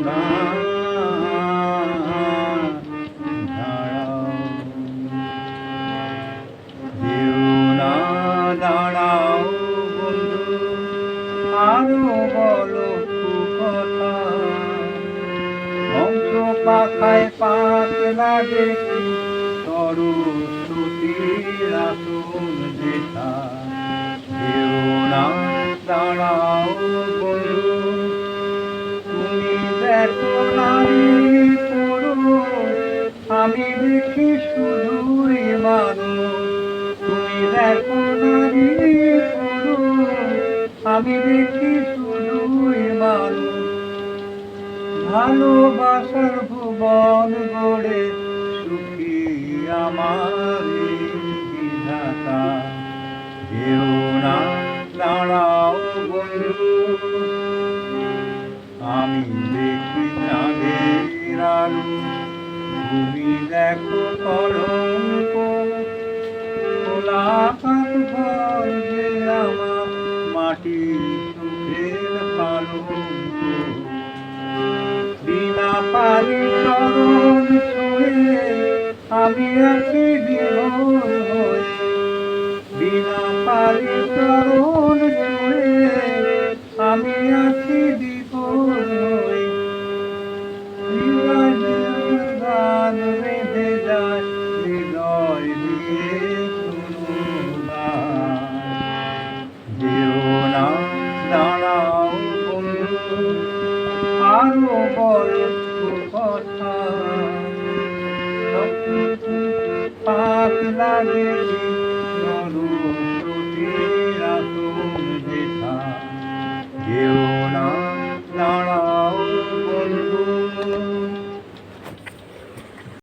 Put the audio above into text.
না দাঁড়াও, যেও না দাঁড়াও বন্ধু, আরো বলো কথা। হংস পাখায় পাক লাগে সরস্বতীর আসন যেথা। যেও না দাঁড়াও বন্ধু, তুমি দেখো নারী পুরুষ, আমি দেখি শুধুই মানুষ। তুমি দেখো নারী পুরুষ, আমি দেখি শুধুই মানুষ। ভালোবাসার ভুবন গড়ে সুখী আমার বিধাতা। যেও না দাঁড়াও বন্ধু, আমি দেখি চাঁদের আলো, তুমি দেখো কলঙ্ক। খোলা কাঠ ঘর যে আমার মাটির চোখের পালঙ্ক। বিনা পানি চরণ ছুঁয়ে আমি আছি বিভোর হয়ে। বিনা পানি চরণ ছুঁয়ে আমি আছি বিভোর হয়ে। হৃদয় গান বেঁধে যায় হৃদয় দিয়ে শুনুন। যেও না দাঁড়াও বন্ধু, আরো বলো কথা। পাক লাগে